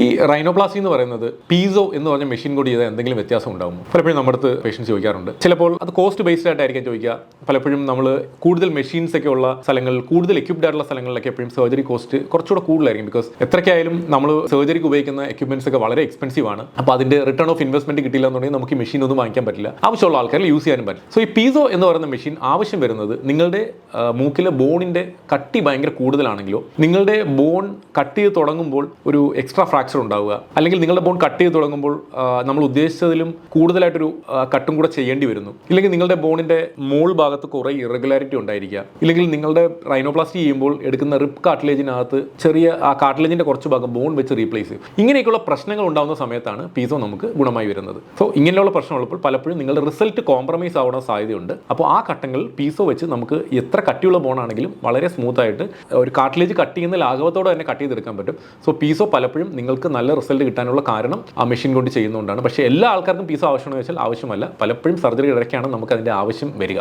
ഈ റൈനോപ്ലാസ്റ്റി എന്ന് പറയുന്നത് പീസോ എന്ന് പറഞ്ഞ മെഷീൻ കൂടി ചെയ്താൽ എന്തെങ്കിലും വ്യത്യാസം ഉണ്ടാകും? പലപ്പോഴും നമ്മുടെ അടുത്ത് പേഷ്യൻസ് ചോദിക്കാറുണ്ട്. ചിലപ്പോൾ അത് കോസ്റ്റ് ബേസ്ഡ് ആയിട്ടായിരിക്കും ചോദിക്കുക. പലപ്പോഴും നമ്മൾ കൂടുതൽ മെഷീൻസ് ഒക്കെ ഉള്ള സ്ഥലങ്ങളിൽ, കൂടുതൽ എക്യുപ്ഡ് ആയിട്ടുള്ള സ്ഥലങ്ങളിലൊക്കെ എപ്പോഴും സർജറി കോസ്റ്റ് കുറച്ചുകൂടെ കൂടുതലായിരിക്കും. ബിക്കോസ് എത്രയ്ക്കായാലും നമ്മൾ സർജറിക്ക് ഉപയോഗിക്കുന്ന എക്യുപ്മെന്റ്സ് ഒക്കെ വളരെ എക്സ്പെൻസീവ് ആണ്. അപ്പോൾ അതിന്റെ റിട്ടേൺ ഓഫ് ഇൻവെസ്റ്റ്മെന്റ് കിട്ടില്ല എന്നുണ്ടെങ്കിൽ നമുക്ക് ഈ മെഷീൻ ഒന്നും വാങ്ങിക്കാൻ പറ്റില്ല. ആവശ്യമുള്ള ആൾക്കാരിൽ യൂസ് ചെയ്യാനും പറ്റും. സോ ഈ പീസോ എന്ന് പറയുന്ന മെഷീൻ ആവശ്യം വരുന്നത് നിങ്ങളുടെ മൂക്കിലെ ബോണിന്റെ കട്ടി ഭയങ്കര കൂടുതലാണെങ്കിലോ, നിങ്ങളുടെ ബോൺ കട്ട് ചെയ്ത് തുടങ്ങുമ്പോൾ ഒരു എക്സ്ട്രാ ഫ്രാക്ചർ ഉണ്ടാവുക, അല്ലെങ്കിൽ നിങ്ങളുടെ ബോൺ കട്ട് ചെയ്ത് തുടങ്ങുമ്പോൾ നമ്മൾ ഉദ്ദേശിച്ചതിലും കൂടുതലായിട്ടൊരു കട്ടും കൂടെ ചെയ്യേണ്ടി വരുന്നു, ഇല്ലെങ്കിൽ നിങ്ങളുടെ ബോണിന്റെ മോൾ ഭാഗത്ത് കുറേ ഇറഗുലാരിറ്റി ഉണ്ടായിരിക്കുക, ഇല്ലെങ്കിൽ നിങ്ങളുടെ റൈനോപ്ലാസ്റ്റി ചെയ്യുമ്പോൾ എടുക്കുന്ന റിപ്പ് കാർട്ടിലേജിനകത്ത് ചെറിയ ആ കാർട്ടിലേജിന്റെ കുറച്ച് ഭാഗം ബോൺ വെച്ച് റീപ്ലേസ് ചെയ്യും. ഇങ്ങനെയൊക്കെയുള്ള പ്രശ്നങ്ങൾ ഉണ്ടാകുന്ന സമയത്താണ് പീസോ നമുക്ക് ഗുണമായി വരുന്നത്. സോ ഇങ്ങനെയുള്ള പ്രശ്നമുള്ളപ്പോൾ പലപ്പോഴും നിങ്ങളുടെ റിസൾട്ട് കോംപ്രമൈസ് ആവാൻ സാധ്യതയുണ്ട്. അപ്പോൾ ആ ഘട്ടങ്ങളിൽ പീസോ വെച്ച് നമുക്ക് എത്ര കട്ടിയുള്ള ബോണാണെങ്കിലും വളരെ സ്മൂത്ത് ആയിട്ട് ഒരു കാർട്ടിലേജ് കട്ട് ചെയ്യുന്ന ലാഘവത്തോടെ തന്നെ കട്ട് ചെയ്തെടുക്കാൻ പറ്റും. സോ പീസോ പലപ്പോഴും നിങ്ങൾക്ക് നല്ല റിസൾട്ട് കിട്ടാനുള്ള കാരണം ആ മെഷീൻ കൊണ്ട് ചെയ്യുന്നതുകൊണ്ടാണ്. പക്ഷേ എല്ലാ ആൾക്കാർക്കും പീസോ ആവശ്യമാണെന്ന് വെച്ചാൽ ആവശ്യമല്ല. പലപ്പോഴും സർജറി ഇടയ്ക്കാണ് നമുക്ക് അതിൻ്റെ ആവശ്യം വരിക.